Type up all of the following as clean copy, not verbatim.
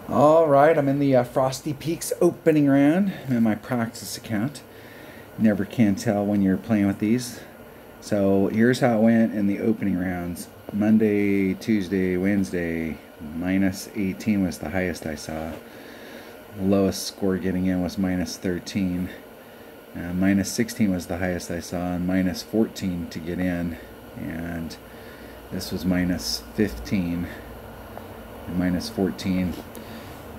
All right, I'm in the Frosty Peaks opening round. I'm in my practice account. Never can tell when you're playing with these. So here's how it went in the opening rounds. Monday, Tuesday, Wednesday, minus 18 was the highest I saw. The lowest score getting in was minus 13. Minus 16 was the highest I saw, and minus 14 to get in. And this was minus 15 and minus 14.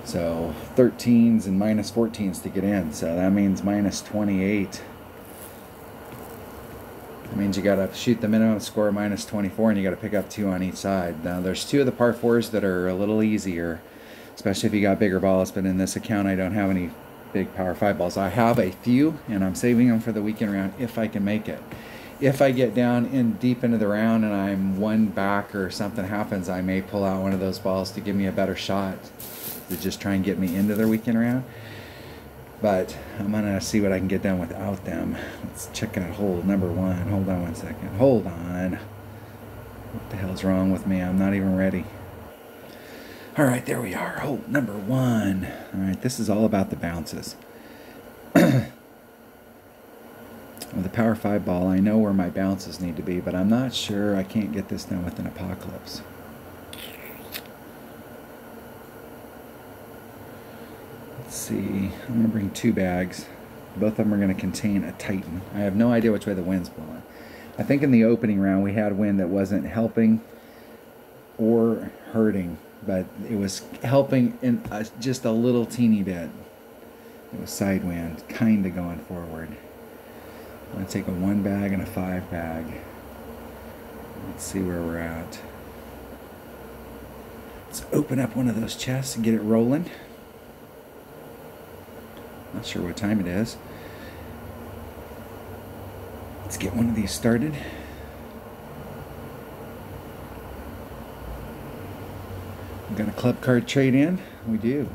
So 13s and minus 14s to get in. So that means minus 28. That means you got to shoot the minimum score minus 24, and you got to pick up 2 on each side. Now there's 2 of the par 4s that are a little easier, especially if you got bigger balls. But in this account, I don't have any big power 5 balls. I have a few, and I'm saving them for the weekend round if I can make it. If I get down in deep into the round and I'm one back or something happens, I may pull out one of those balls to give me a better shot to just try and get me into their weekend round. But I'm gonna see what I can get done without them. Let's check out hole number 1. Hold on one second. Hold on. What the hell's wrong with me? I'm not even ready. All right, there we are. Hole number 1. All right, this is all about the bounces. With the power 5 ball, I know where my bounces need to be, but I'm not sure. I can't get this done with an apocalypse. Let's see. I'm going to bring 2 bags. Both of them are going to contain a Titan. I have no idea which way the wind's blowing. I think in the opening round we had wind that wasn't helping or hurting, but it was helping in just a little teeny bit. It was side wind, kind of going forward. I'm going to take a 1 bag and a 5 bag. Let's see where we're at. Let's open up one of those chests and get it rolling. Not sure what time it is. Let's get one of these started. We got a club card trade in? We do.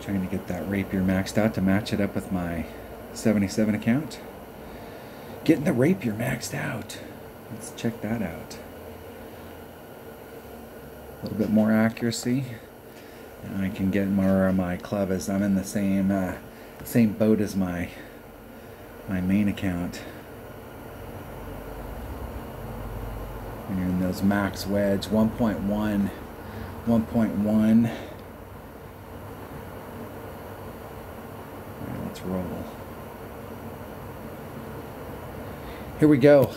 Trying to get that rapier maxed out to match it up with my 77 account. Getting the rapier maxed out. Let's check that out. A little bit more accuracy. And I can get more of my club as I'm in the same boat as my main account. And you're in those max wedge 1.1, 1.1. Let's roll. Here we go.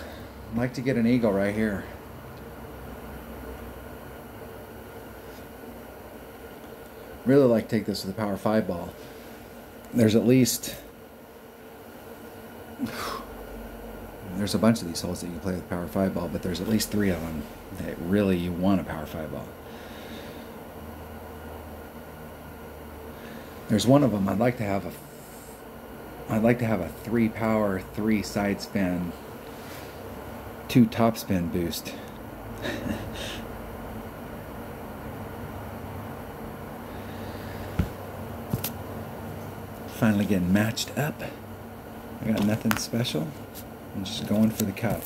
I'd like to get an eagle right here. Really like to take this with a power 5 ball. There's at least there's a bunch of these holes that you can play with a power 5 ball, but there's at least 3 of them that really you want a power 5 ball. There's one of them I'd like to have a 3 power, 3 side spin, 2 top spin boost. Finally getting matched up. I got nothing special. I'm just going for the cup.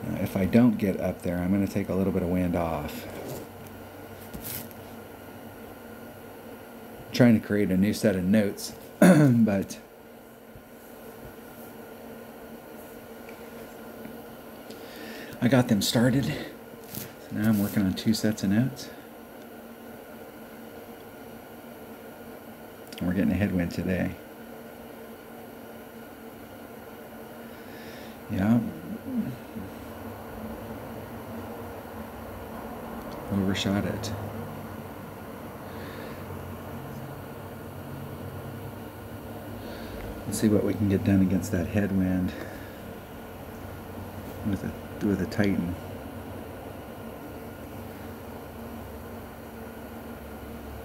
Now, if I don't get up there, I'm going to take a little bit of wind off. Trying to create a new set of notes, but I got them started. So now I'm working on 2 sets of notes. And we're getting a headwind today. Yeah. Overshot it. Let's see what we can get done against that headwind with a Titan.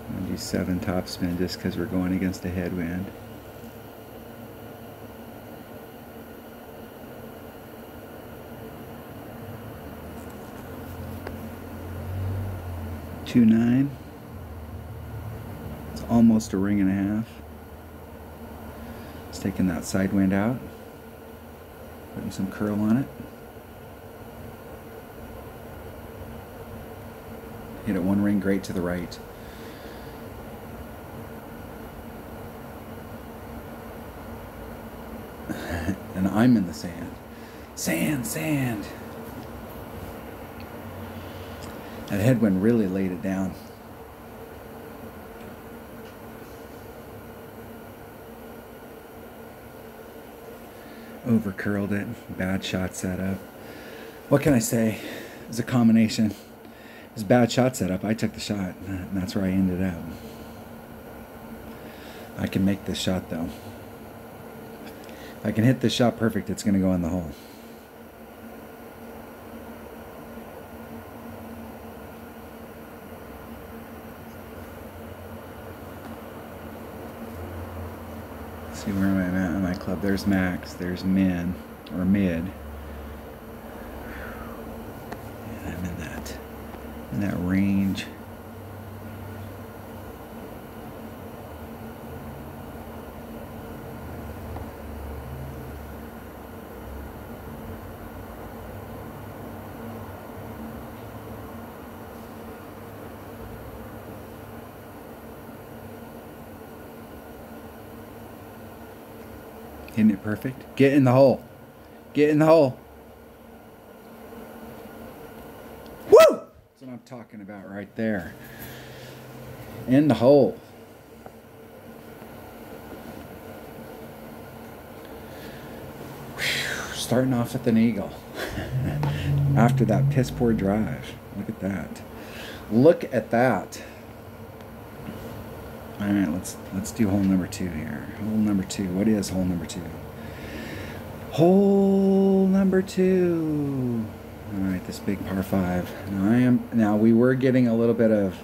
I'm gonna do 7 top spin just because we're going against a headwind. Two 9. It's almost a ring and a half. It's taking that side wind out. Putting some curl on it. Hit it one ring great to the right. And I'm in the sand. Sand, sand. That headwind really laid it down. Over curled it. Bad shot setup. What can I say? It's a combination. It's a bad shot setup. I took the shot, and that's where I ended up. I can make this shot though. If I can hit this shot perfect, it's going to go in the hole. See where am I at on my club? There's max, there's min, or mid. And I'm in that range. Hitting it perfect. Get in the hole. Get in the hole. Woo! That's what I'm talking about right there. In the hole. Whew. Starting off with an eagle. After that piss poor drive. Look at that. Look at that. All right, let's do hole number 2 here. Hole number 2. What is hole number 2? Hole number 2. All right, this big par 5. Now we were getting a little bit of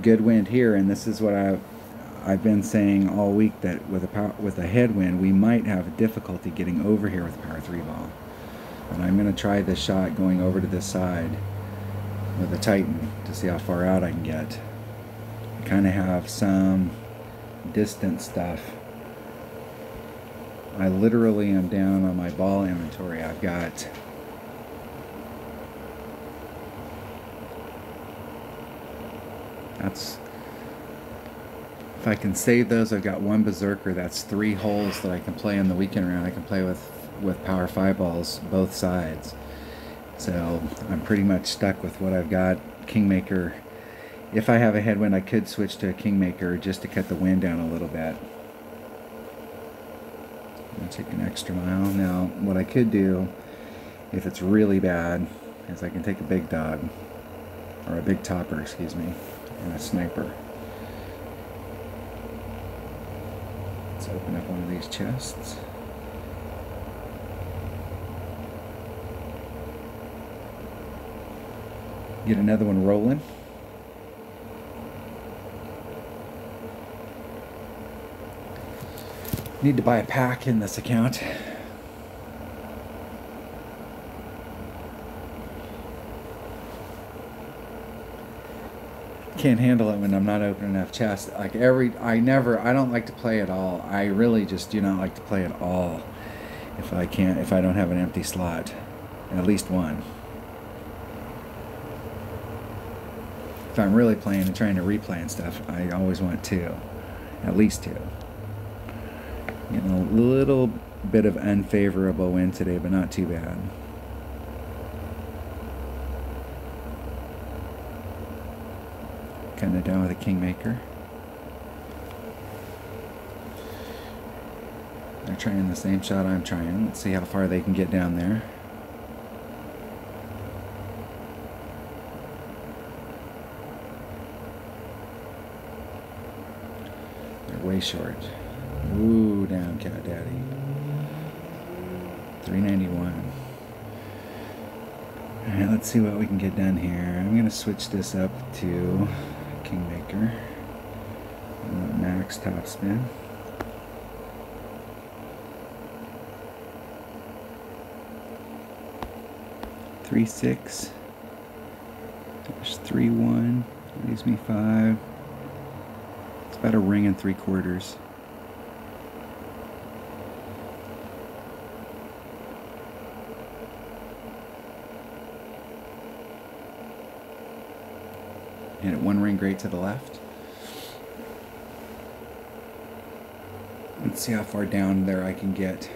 good wind here, and this is what I've been saying all week, that with a headwind we might have difficulty getting over here with a par 3 ball. But I'm going to try this shot going over to this side with a Titan to see how far out I can get. Kind of have some distance stuff. I literally am down on my ball inventory. I've got if I can save those, I've got 1 berserker. That's 3 holes that I can play in the weekend round. I can play with power 5 balls both sides. So I'm pretty much stuck with what I've got. Kingmaker. If I have a headwind, I could switch to a Kingmaker just to cut the wind down a little bit. I'm going to take an extra mile. Now, what I could do, if it's really bad, is I can take a big dog, or a big topper, excuse me, and a sniper. Let's open up one of these chests. Get another one rolling. Need to buy a pack in this account. Can't handle it when I'm not opening enough chests. Like I don't like to play at all. I really just do not like to play at all if I don't have an empty slot. At least one. If I'm really playing and trying to replay and stuff, I always want 2. At least 2. Getting a little bit of unfavorable wind today, but not too bad. Kind of down with a Kingmaker. They're trying the same shot I'm trying. Let's see how far they can get down there. They're way short. Ooh, down, Cat Daddy. 391. Alright, let's see what we can get done here. I'm going to switch this up to Kingmaker. Max top spin. Three, 6. There's 3, 1. Leaves me 5. It's about a ring and 3/4. Hit it one ring great to the left. Let's see how far down there I can get.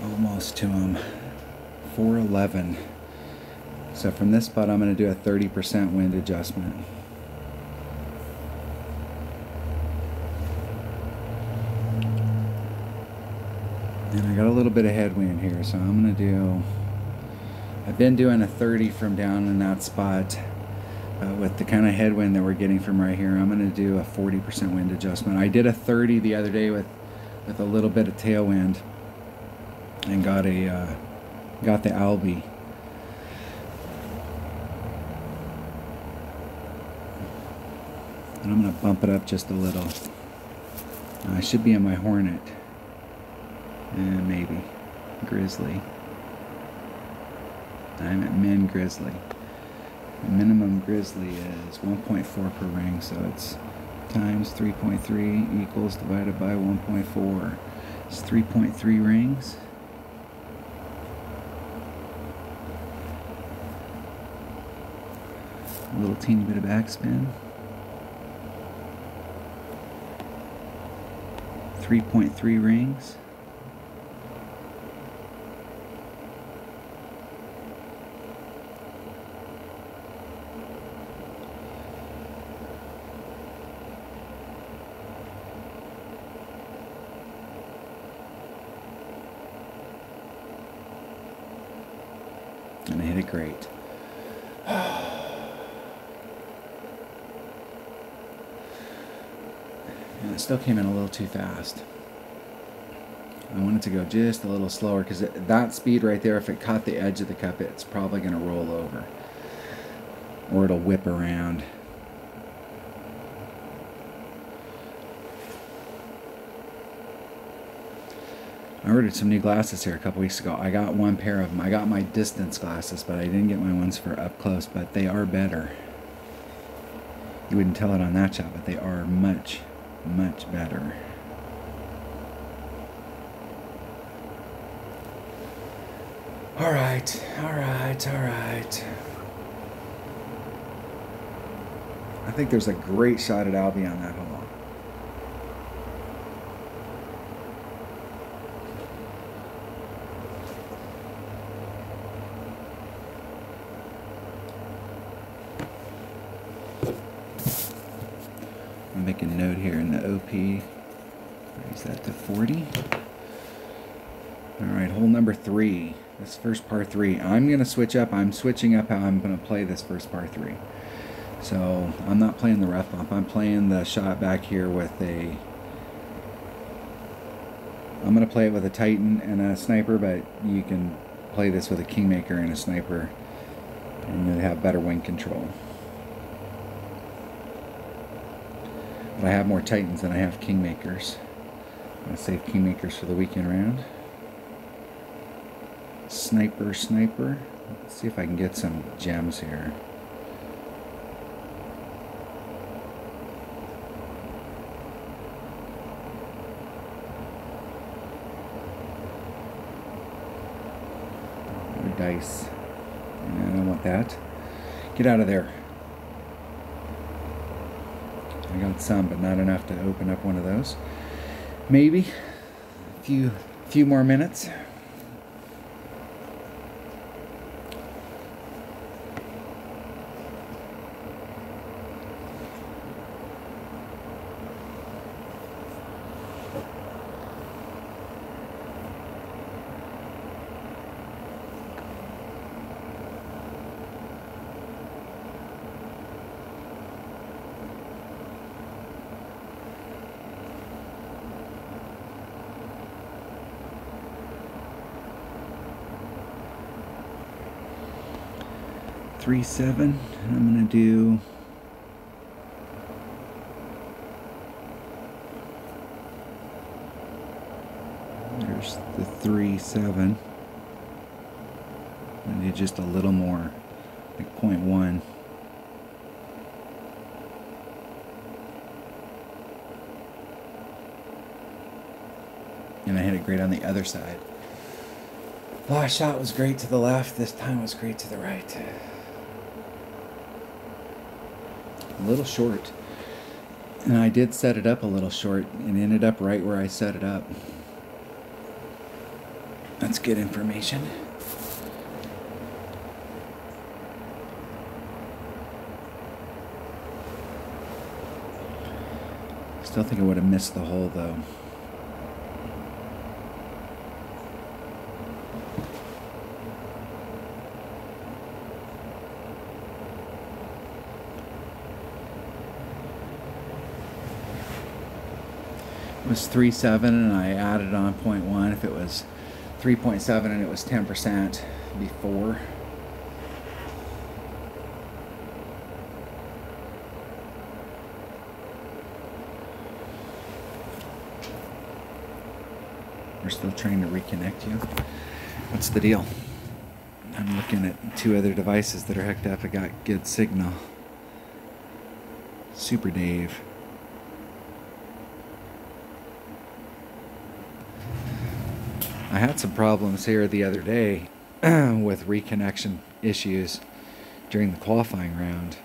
Almost to him. 411. So from this spot, I'm going to do a 30% wind adjustment. And I got a little bit of headwind here, so I'm going to do... I've been doing a 30 from down in that spot. With the kind of headwind that we're getting from right here, I'm going to do a 40% wind adjustment. I did a 30 the other day with a little bit of tailwind and got the Albie. And I'm going to bump it up just a little. I should be in my Hornet. And maybe Grizzly. I'm at min Grizzly. The minimum Grizzly is 1.4 per ring, so it's times 3.3 equals divided by 1.4. It's 3.3 rings. A little teeny bit of backspin. 3.3 rings. And I hit it great. And it still came in a little too fast. I want it to go just a little slower, because that speed right there, if it caught the edge of the cup, it's probably going to roll over. Or it'll whip around. I ordered some new glasses here a couple weeks ago. I got one pair of them. I got my distance glasses, but I didn't get my ones for up close, but they are better. You wouldn't tell it on that shot, but they are much, much better. Alright, alright, alright. I think there's a great shot at Albie on that hole. I'll make a note here in the OP. Raise that to 40. Alright, hole number 3. This first par 3. I'm going to switch up. I'm switching up how I'm going to play this first par 3. So, I'm not playing the rough bump. I'm playing the shot back here with a... I'm going to play it with a Titan and a Sniper, but you can play this with a Kingmaker and a Sniper, and you'll have better wind control. But I have more Titans than I have Kingmakers. I'm going to save Kingmakers for the weekend round. Sniper, Sniper. Let's see if I can get some gems here. Dice. And I don't want that. Get out of there. I got some, but not enough to open up one of those. Maybe a few more minutes. Three, 7, and I'm going to do there's the 3, 7. I'm going to do just a little more, like 0.1. And I hit it great on the other side. Last shot was great to the left. This time was great to the right. A little short. And I did set it up a little short and ended up right where I set it up. That's good information. Still think I would have missed the hole though. It was 3.7 and I added on 0.1. If it was 3.7 and it was 10% before. We're still trying to reconnect you. What's the deal? I'm looking at 2 other devices that are hooked up. I got good signal. Super Dave. I had some problems here the other day with reconnection issues during the qualifying round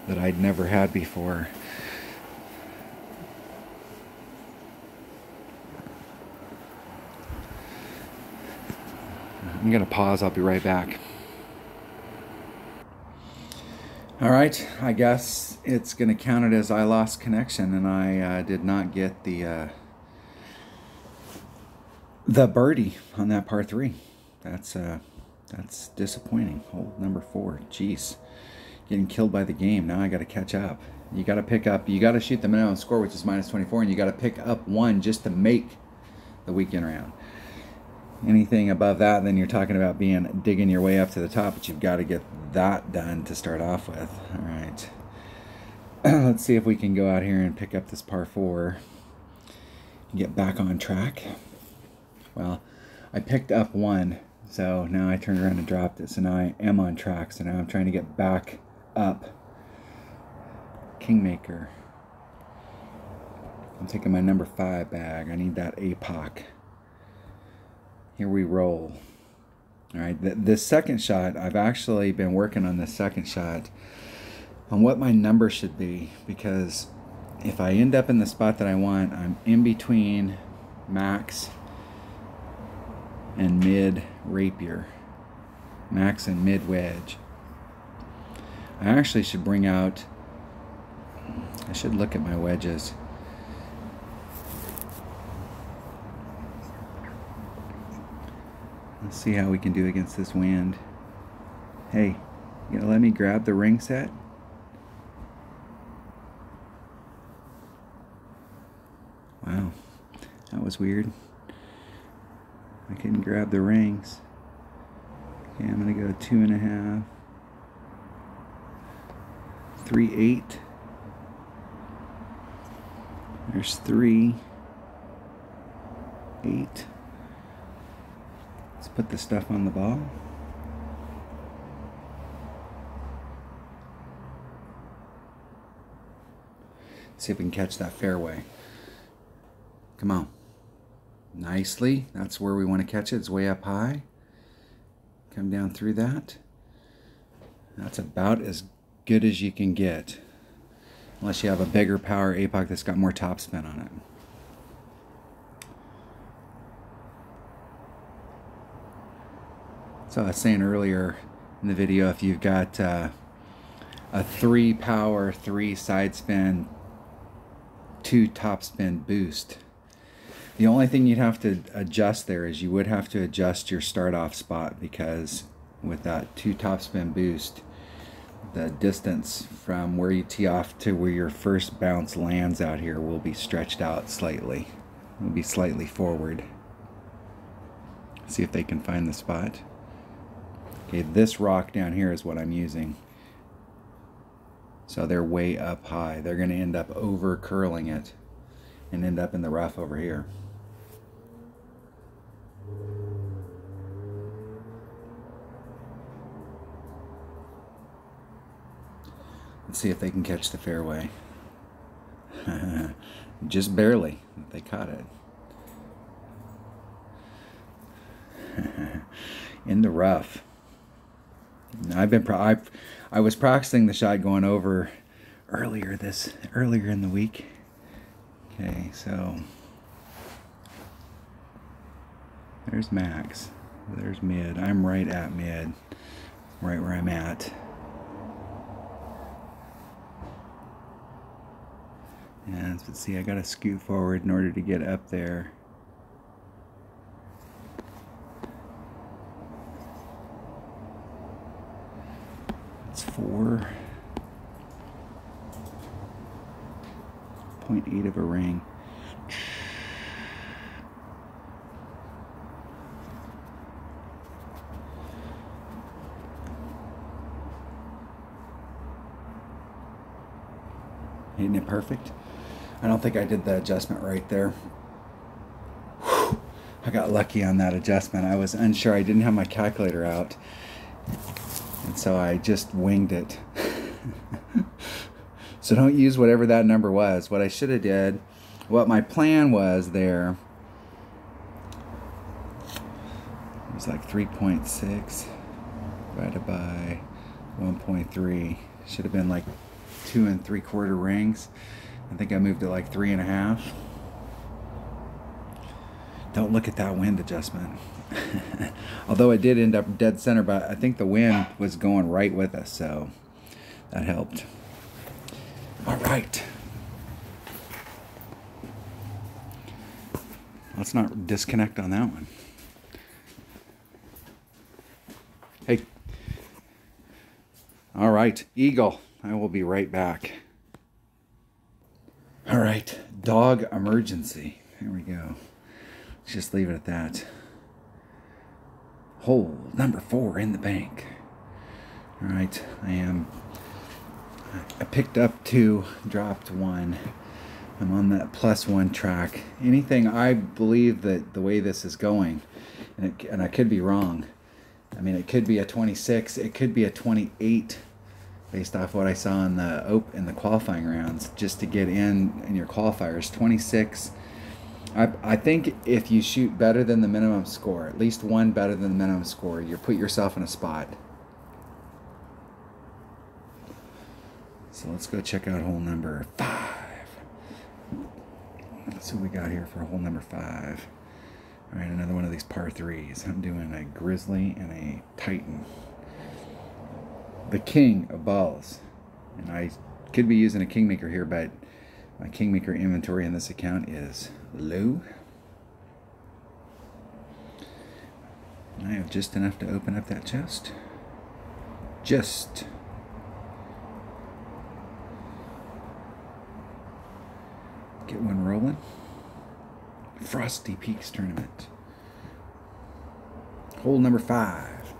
that I'd never had before. I'm going to pause. I'll be right back. All right, I guess it's going to count it as I lost connection and I did not get the birdie on that par 3. That's disappointing. Hole number 4. Jeez, getting killed by the game. Now I got to catch up. You got to pick up. You got to shoot the minimum score, which is -24, and you got to pick up 1 just to make the weekend round. Anything above that, then you're talking about digging your way up to the top, but you've got to get that done to start off with. All right. Let's see if we can go out here and pick up this par 4 and get back on track. Well, I picked up 1, so now I turned around and dropped it. So now I am on track. So now I'm trying to get back up. Kingmaker. I'm taking my number 5 bag. I need that APOC. Here we roll. All right, this second shot, I've actually been working on this second shot on what my number should be, because if I end up in the spot that I want, I'm in between max and mid rapier, max and mid wedge. I actually should bring out, I should look at my wedges. Let's see how we can do against this wind. Hey, you gonna let me grab the ring set? Wow, that was weird. I couldn't grab the rings. Okay, I'm gonna go 2.5, 3.8. There's 3, 8. Let's put the stuff on the ball. See if we can catch that fairway. Come on. Nicely. That's where we want to catch it. It's way up high. Come down through that. That's about as good as you can get. Unless you have a bigger power APOC that's got more topspin on it. So I was saying earlier in the video, if you've got a 3 power, 3 side spin, 2 top spin boost, the only thing you'd have to adjust there is you would have to adjust your start off spot, because with that 2 top spin boost, the distance from where you tee off to where your first bounce lands out here will be stretched out slightly. It will be slightly forward. See if they can find the spot. Okay, this rock down here is what I'm using. So they're way up high. They're going to end up over curling it and end up in the rough over here. Let's see if they can catch the fairway. Just barely. They caught it. in the rough. I was practicing the shot going over earlier in the week. Okay, so there's max, there's mid. I'm right at mid, right where I'm at. And let's see, I gotta scoot forward in order to get up there. It's 4.8 of a ring. Isn't it perfect? I don't think I did the adjustment right there. Whew. I got lucky on that adjustment. I was unsure. I didn't have my calculator out. And so I just winged it. So don't use whatever that number was. What I should have did, what my plan was there, it was like 3.6 divided by 1.3. Should have been like 2 3/4 rings. I think I moved it like 3.5. Don't look at that wind adjustment. Although it did end up dead center, but I think the wind was going right with us, so that helped. All right. Let's not disconnect on that one. Hey. All right, Eagle. I will be right back. All right, dog emergency. Here we go. Let's just leave it at that. Hole number 4 in the bank. All right, I picked up 2, dropped 1. I'm on that +1 track. Anything, I believe that the way this is going, and I could be wrong. I mean, it could be a 26, it could be a 28, based off what I saw in the qualifying rounds, just to get in your qualifiers. 26. I think if you shoot better than the minimum score, at least one better than the minimum score, you put yourself in a spot. So let's go check out hole number 5. Let's see what we got here for hole number 5. All right, another one of these par 3s. I'm doing a Grizzly and a Titan. The king of balls. And I could be using a Kingmaker here, but my Kingmaker inventory in this account is low. I have just enough to open up that chest. Just. Get one rolling. Frosty Peaks tournament. Hole number 5.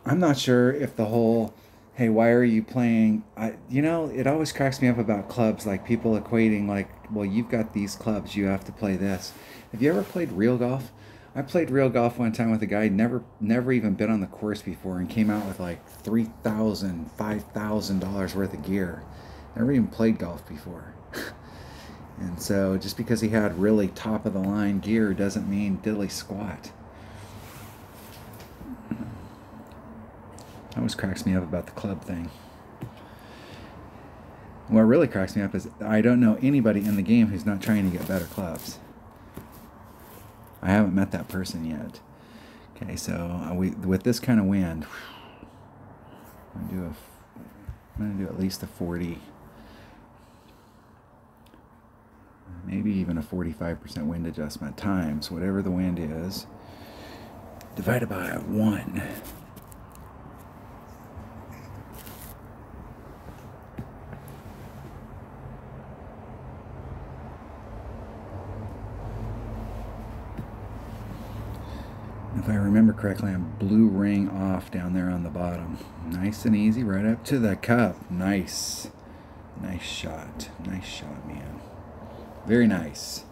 I'm not sure if the whole, hey, why are you playing? You know, it always cracks me up about clubs, like people equating, like, well, you've got these clubs, you have to play this. Have you ever played real golf? I played real golf one time with a guy never even been on the course before, and came out with like $3,000, $5,000 worth of gear. Never even played golf before. And so just because he had really top of the line gear doesn't mean diddly squat. That always cracks me up about the club thing. What really cracks me up is I don't know anybody in the game who's not trying to get better clubs. I haven't met that person yet. Okay, so with this kind of wind, I'm gonna do at least a 40, maybe even a 45% wind adjustment times whatever the wind is, divided by 1. If I remember correctly, I'm blue ring off down there on the bottom. Nice and easy, right up to the cup. Nice. Nice shot. Nice shot, man. Very nice.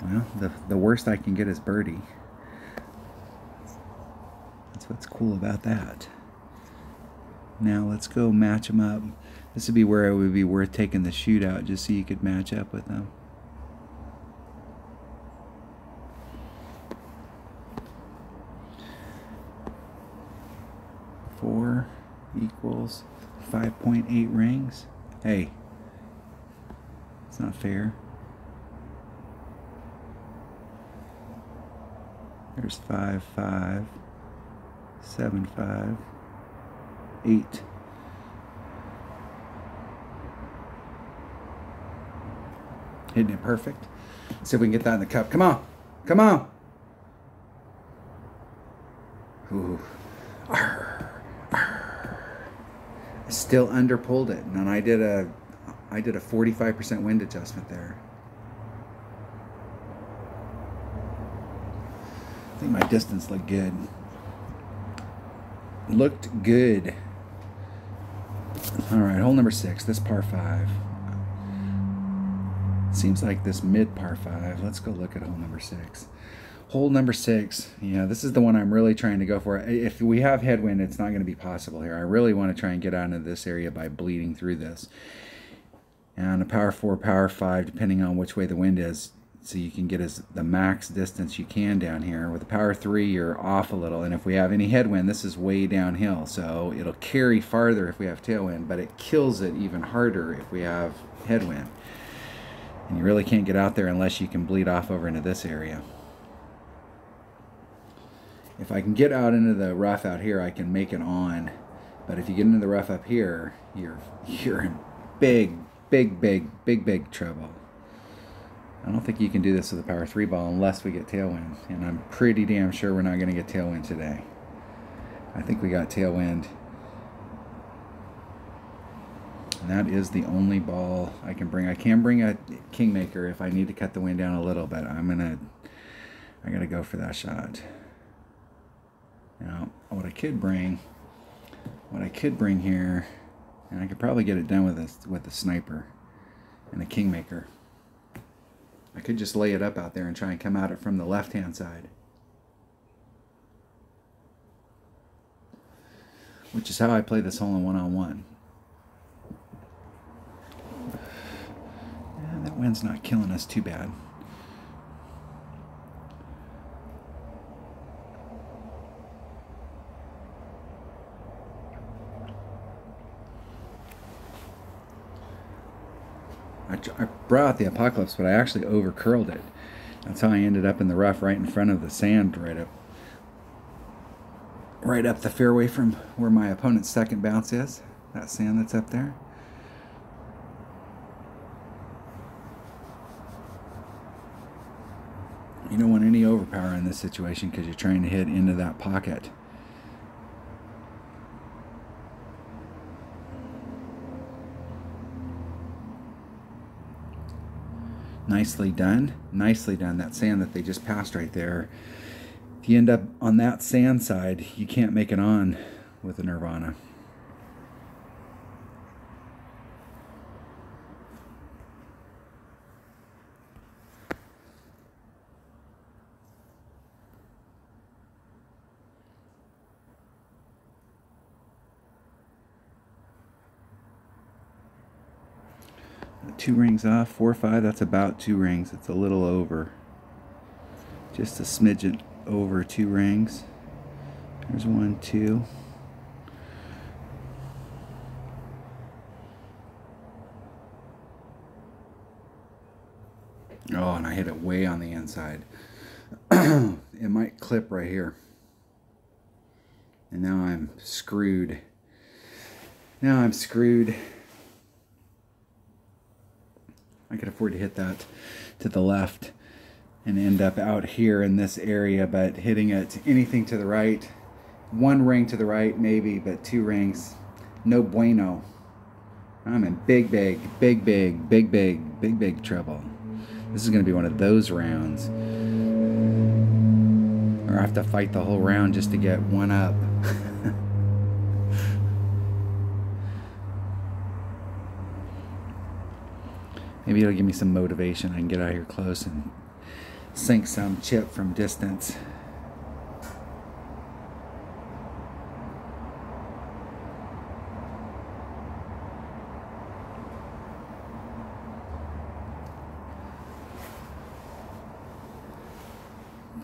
Well, the worst I can get is birdie. That's what's cool about that. Now let's go match them up. This would be where it would be worth taking the chute out just so you could match up with them. Four equals 5.8 rings. Hey, it's not fair. There's 5, 5, 7, 5, 8. Hitting it perfect. Let's see if we can get that in the cup. Come on. Come on. Ooh. Arr, arr. I still underpulled it. And I did a 45% wind adjustment there. I think my distance looked good. Looked good. All right, hole number 6. This par 5. Seems like this mid par 5. Let's go look at hole number 6. Hole number 6. Yeah, this is the one I'm really trying to go for. If we have headwind, it's not going to be possible here. I really want to try and get out of this area by bleeding through this. And a power 4, power 5, depending on which way the wind is, so you can get the max distance you can down here. With a power 3, you're off a little, and if we have any headwind, this is way downhill, so it'll carry farther if we have tailwind, but it kills it even harder if we have headwind. And you really can't get out there unless you can bleed off over into this area. If I can get out into the rough out here, I can make it on, but if you get into the rough up here, you're in big trouble. I don't think you can do this with a power 3 ball unless we get tailwind. And I'm pretty damn sure we're not going to get tailwind today. I think we got tailwind. And that is the only ball I can bring. I can bring a Kingmaker if I need to cut the wind down a little, but I gotta go for that shot. Now, what I could bring here, and I could probably get it done with a sniper and a Kingmaker. I could just lay it up out there and try and come at it from the left-hand side. Which is how I play this hole in one-on-one. And that wind's not killing us too bad. I brought out the Apocalypse, but I actually over curled it. That's how I ended up in the rough right in front of the sand, right up the fairway from where my opponent's second bounce is. That sand that's up there. You don't want any overpower in this situation because you're trying to hit into that pocket. Nicely done. Nicely done. That sand that they just passed right there. If you end up on that sand side, you can't make it on with a Nirvana. Two rings off, 4 or 5, that's about 2 rings. It's a little over. Just a smidgen over 2 rings. There's 1, 2. Oh, and I hit it way on the inside. It might clip right here. And now I'm screwed. Now I'm screwed. I could afford to hit that to the left and end up out here in this area, but hitting it anything to the right, 1 ring to the right maybe, but 2 rings, no bueno. I'm in big trouble. This is going to be one of those rounds, or I have to fight the whole round just to get 1 up. Maybe it'll give me some motivation. I can get out here close and sink some chip from distance.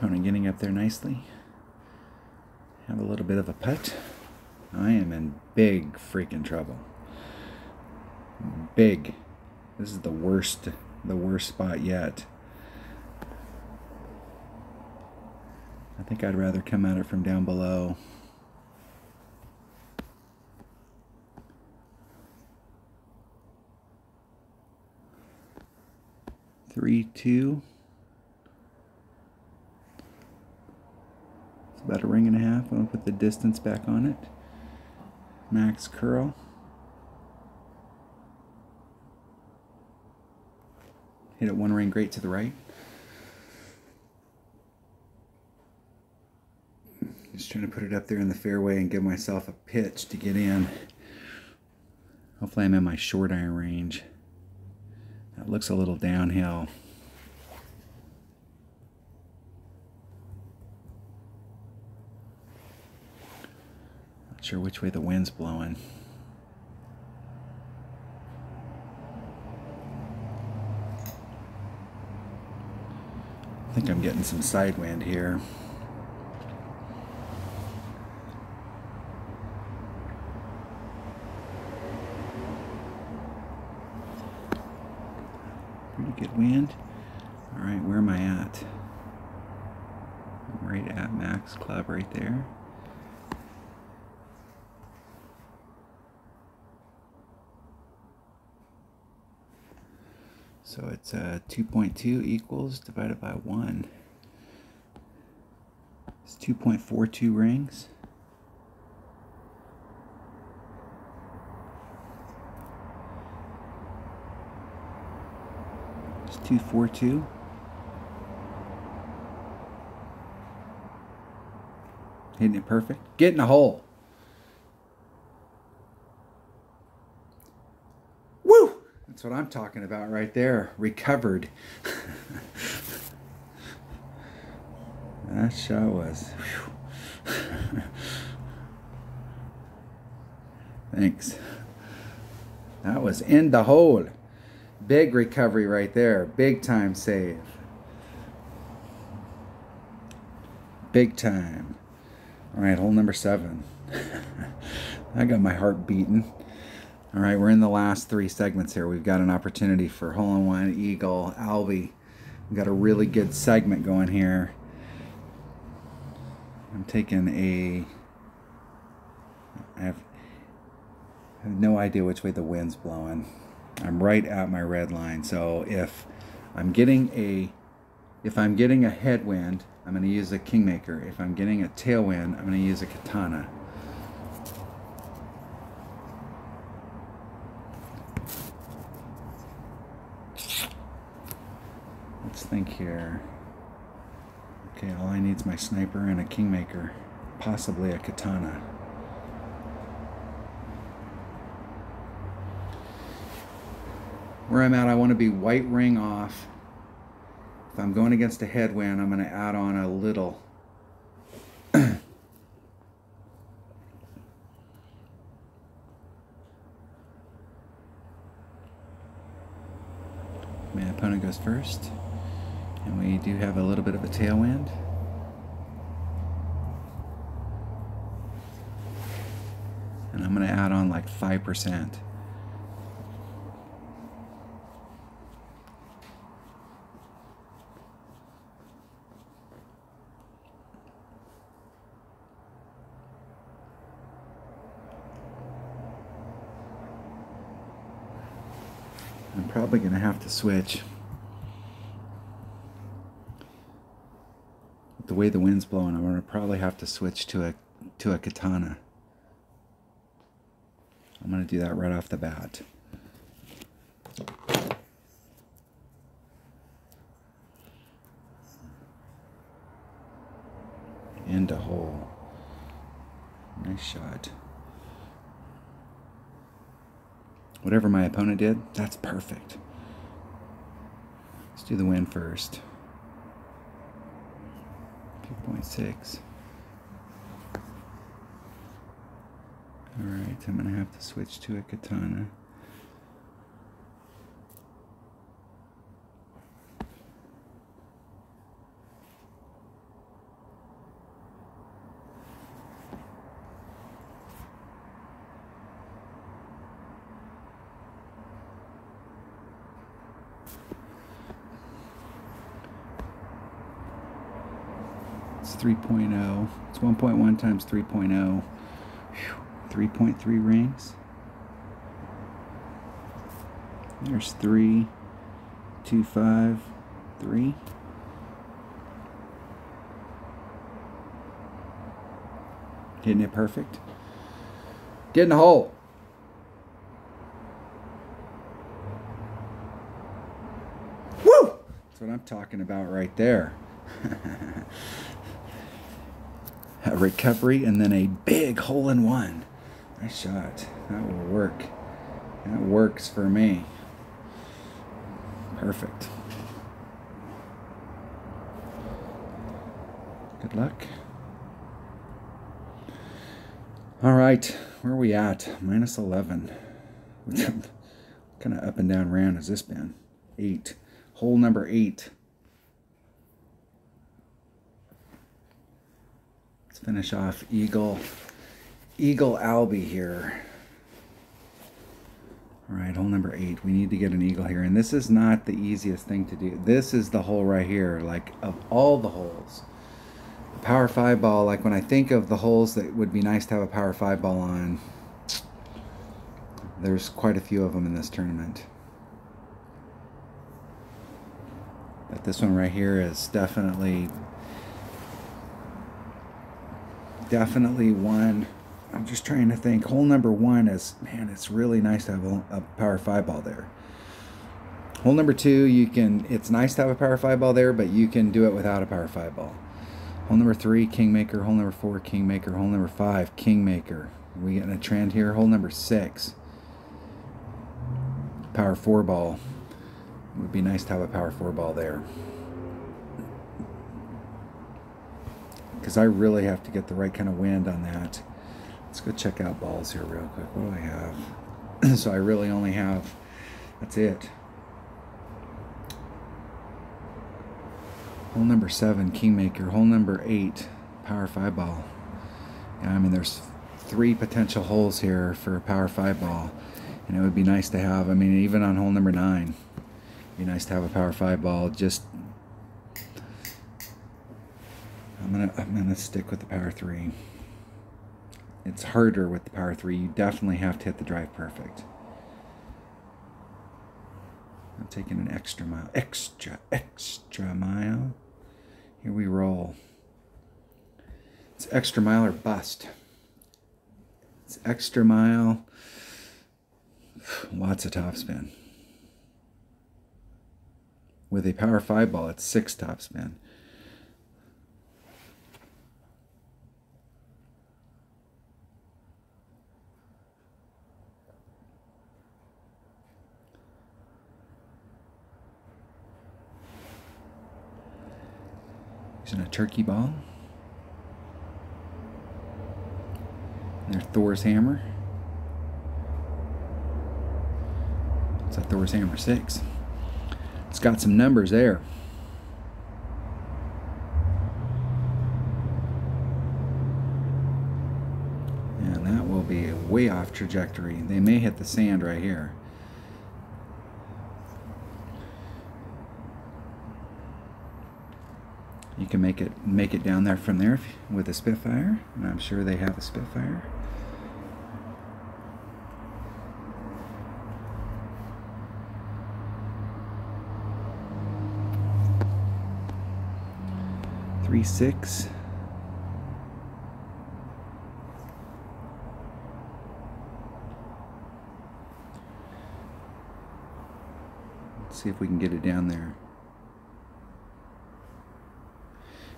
Opponent getting up there nicely. Have a little bit of a putt. I am in big freaking trouble. Big. This is the worst spot yet. I think I'd rather come at it from down below. Three, two. It's about a ring and a half. I'll put the distance back on it. Max curl. Hit it one ring great to the right. Just trying to put it up there in the fairway and give myself a pitch to get in. Hopefully I'm in my short iron range. That looks a little downhill. Not sure which way the wind's blowing. I think I'm getting some side wind here. Pretty good wind. All right, where am I at? I'm right at max club right there. So it's 2.2 equals divided by 1. It's 2.42 rings. It's 242. Hitting it perfect. Get in the hole. Woo! That's what I'm talking about right there. Recovered. That shot was. Thanks. That was in the hole. Big recovery right there. Big time save. Big time. All right, hole number 7. I got my heart beating. All right, we're in the last 3 segments here. We've got an opportunity for hole-in-one, eagle, Albie. We've got a really good segment going here. I'm taking a... I have no idea which way the wind's blowing. I'm right at my red line. So if I'm getting a headwind, I'm going to use a kingmaker. If I'm getting a tailwind, I'm going to use a katana. Let's think here. Okay, all I need is my sniper and a kingmaker, possibly a katana. Where I'm at, I want to be white ring off. If I'm going against a headwind, I'm going to add on a little. My opponent goes first. And we do have a little bit of a tailwind. And I'm going to add on like 5%. I'm probably going to have to switch. The way the wind's blowing, I'm going to probably have to switch to a katana. I'm going to do that right off the bat. Into hole. Nice shot. Whatever my opponent did, that's perfect. Let's do the wind first. 2.6. Alright, I'm going to have to switch to a katana. It's 3.0. It's 1.1 times 3.0. 3.3 rings. There's 3, 2, 5, 3. Hitting it perfect. Get in the hole. Woo! That's what I'm talking about right there. A recovery and then a big hole-in-one. Nice shot. That will work. That works for me. Perfect. Good luck. All right, where are we at? Minus 11. What kind of up and down round has this been? 8. Hole number 8. Let's finish off Eagle Albie here. All right, hole number 8. We need to get an eagle here, and this is not the easiest thing to do. This is the hole right here, like of all the holes. Power 5 ball, like when I think of the holes that would be nice to have a Power 5 ball on, there's quite a few of them in this tournament. But this one right here is definitely one. I'm just trying to think. Hole number 1 is, man, it's really nice to have a Power 5 ball there. Hole number 2, it's nice to have a Power 5 ball there, but you can do it without a Power 5 ball. Hole number 3, Kingmaker. Hole number 4, Kingmaker. Hole number 5, Kingmaker. Are we getting a trend here? Hole number 6, Power 4 ball. It would be nice to have a Power 4 ball there. Because I really have to get the right kind of wind on that. Let's go check out balls here real quick. What do I have? So I really only have, that's it. Hole number 7, Kingmaker. Hole number 8, Power 5 ball. Yeah, I mean, there's 3 potential holes here for a Power 5 ball. And it would be nice to have, I mean, even on hole number 9, it'd be nice to have a Power 5 ball. Just, I'm gonna stick with the Power 3. It's harder with the Power 3. You definitely have to hit the drive perfect. I'm taking an extra mile. Extra mile. Here we roll. It's extra mile or bust. It's extra mile. Lots of topspin. With a Power 5 ball, it's 6 topspin. Using a turkey ball. And there's Thor's hammer. It's a Thor's hammer 6. It's got some numbers there. And that will be way off trajectory. They may hit the sand right here. You can make it down there from there with a Spitfire, and I'm sure they have a Spitfire. Three, 6. Let's see if we can get it down there.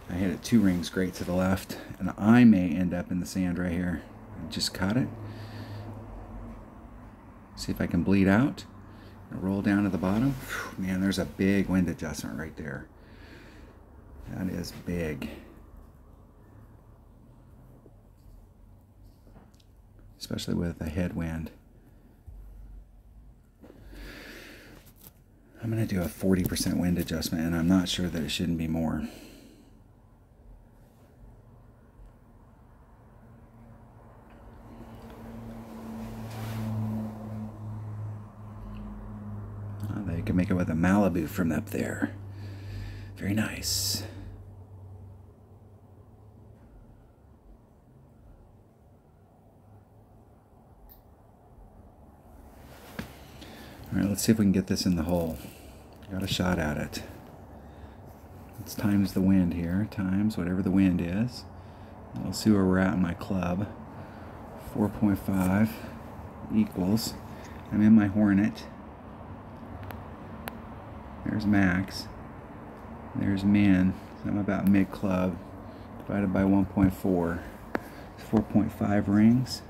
I hit it 2 rings great to the left, and I may end up in the sand right here. I just caught it. See if I can bleed out. Roll down to the bottom. Whew, man, there's a big wind adjustment right there. That is big. Especially with a headwind. I'm going to do a 40% wind adjustment, and I'm not sure that it shouldn't be more. They can make it with a Malibu from up there. Very nice. All right, let's see if we can get this in the hole. Got a shot at it. Let's times the wind here, times whatever the wind is. We'll see where we're at in my club. 4.5 equals, I'm in my Hornet. There's max. There's min. So I'm about mid club. Divided by 1.4. It's 4.5 rings.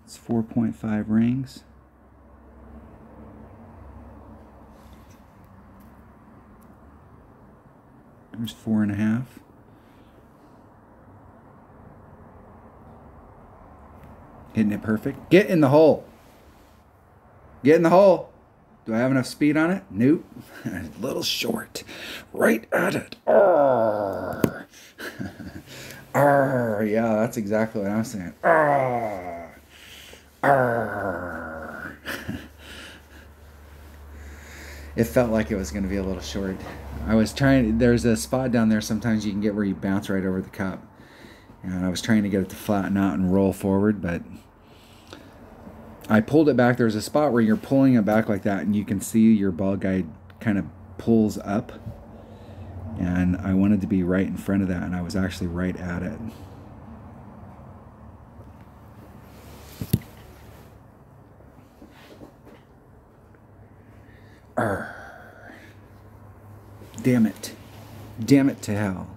It's 4.5 rings. There's 4.5. Hitting it perfect. Get in the hole. Get in the hole. Do I have enough speed on it? Nope. A little short. Right at it. Arr. Arr. Yeah, that's exactly what I'm saying. Arr. Arr. It felt like it was going to be a little short. I was trying, there's a spot down there sometimes you can get where you bounce right over the cup. And I was trying to get it to flatten out and roll forward, but I pulled it back. There's a spot where you're pulling it back like that and you can see your ball guide kind of pulls up. And I wanted to be right in front of that, and I was actually right at it. Arr. Damn it. Damn it to hell.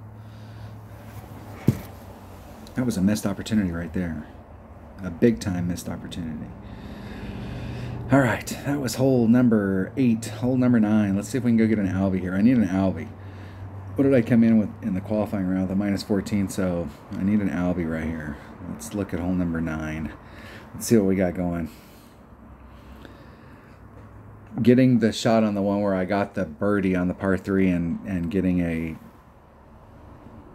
That was a missed opportunity right there. A big time missed opportunity. All right, that was hole number 8. Hole number 9. Let's see if we can go get an Albie here. I need an Albie. What did I come in with in the qualifying round? The -14, so I need an Albie right here. Let's look at hole number 9. Let's see what we got going. Getting the shot on the one where I got the birdie on the par 3 and getting a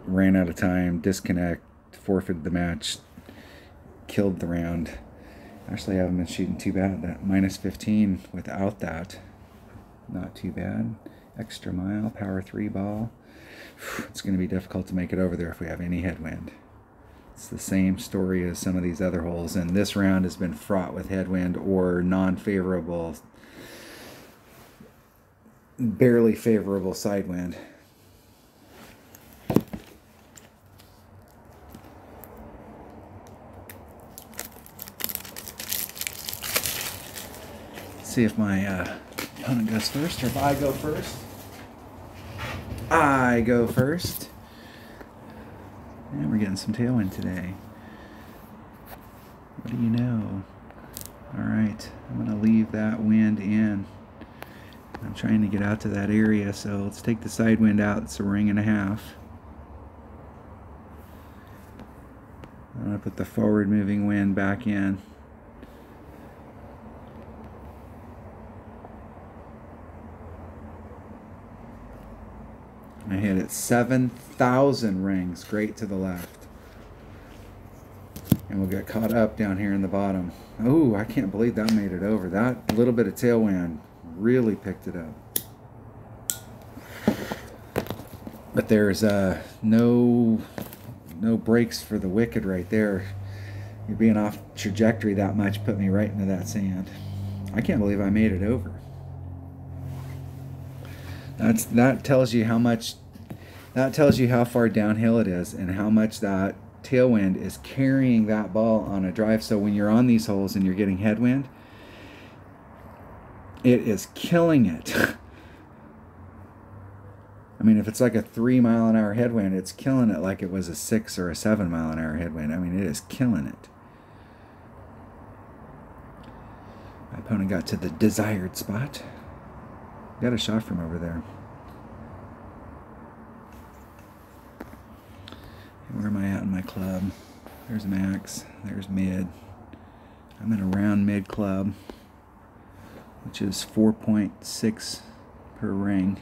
ran out of time, disconnect, forfeited the match, killed the round. Actually, I haven't been shooting too bad. That -15 without that, not too bad. Extra mile, power 3 ball. It's going to be difficult to make it over there if we have any headwind. It's the same story as some of these other holes, and this round has been fraught with headwind or non-favorable, barely favorable side wind. See if my opponent goes first, or if I go first. I go first. And we're getting some tailwind today. What do you know? All right, I'm going to leave that wind in. I'm trying to get out to that area, so let's take the side wind out. It's a ring and a half. I'm going to put the forward moving wind back in. I hit it 7,000 rings, great to the left. And we'll get caught up down here in the bottom. Oh, I can't believe that made it over. That little bit of tailwind really picked it up. But there's no breaks for the wicked right there. You're being off trajectory that much put me right into that sand. I can't believe I made it over. That tells you how much. That tells you how far downhill it is and how much that tailwind is carrying that ball on a drive. So when you're on these holes and you're getting headwind, it is killing it. I mean, if it's like a 3-mile-an-hour headwind, it's killing it like it was a 6 or a 7-mile-an-hour headwind. I mean, it is killing it. My opponent got to the desired spot. Got a shot from over there. Where am I at in my club? There's max. There's mid. I'm in a round mid club, which is 4.6 per ring.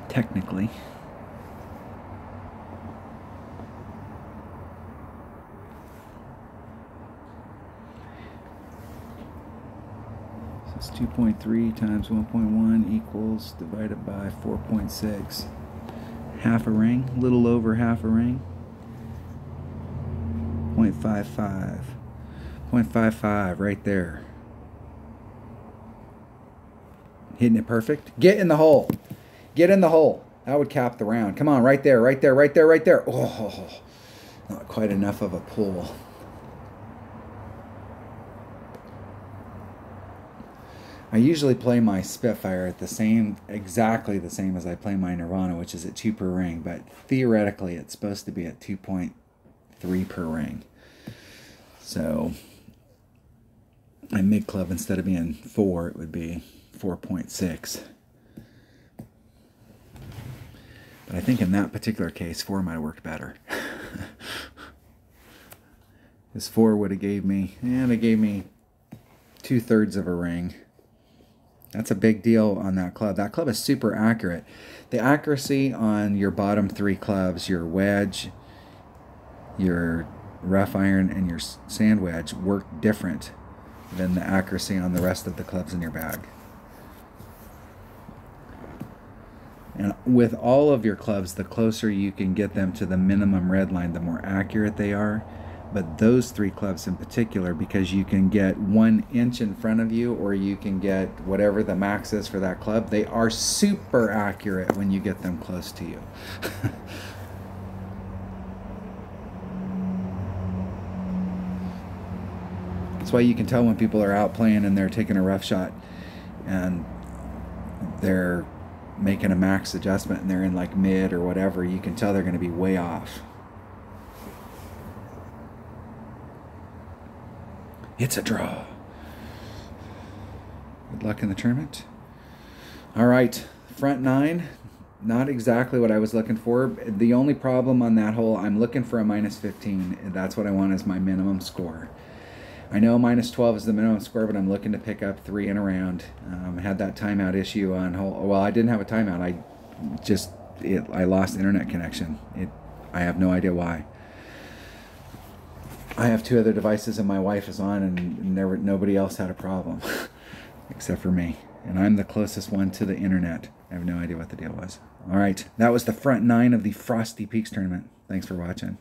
Technically. 2.3 times 1.1 equals divided by 4.6. Half a ring, a little over half a ring. 0.55. 0.55 right there. Hitting it perfect. Get in the hole. Get in the hole. That would cap the round. Come on, right there, right there, right there, right there. Oh, not quite enough of a pull. I usually play my Spitfire at exactly the same as I play my Nirvana, which is at 2 per ring, but theoretically it's supposed to be at 2.3 per ring. So, in mid club, instead of being 4, it would be 4.6. But I think in that particular case, 4 might have worked better. This 4 would have gave me, they gave me 2/3 of a ring. That's a big deal on that club. That club is super accurate. The accuracy on your bottom 3 clubs, your wedge, your rough iron, and your sand wedge, work different than the accuracy on the rest of the clubs in your bag. And with all of your clubs, the closer you can get them to the minimum red line, the more accurate they are. But those 3 clubs in particular, because you can get 1 inch in front of you, or you can get whatever the max is for that club, they are super accurate when you get them close to you. That's why you can tell when people are out playing and they're taking a rough shot and they're making a max adjustment and they're in like mid or whatever. You can tell they're going to be way off. It's a draw. Good luck in the tournament. All right, front 9, not exactly what I was looking for. The only problem on that hole, I'm looking for a -15. That's what I want as my minimum score. I know -12 is the minimum score, but I'm looking to pick up 3 in a round. I had that timeout issue on hole. Well, I didn't have a timeout. I lost internet connection. I have no idea why. I have 2 other devices and my wife is on, and nobody else had a problem except for me. And I'm the closest one to the internet. I have no idea what the deal was. All right, that was the front 9 of the Frosty Peaks tournament. Thanks for watching.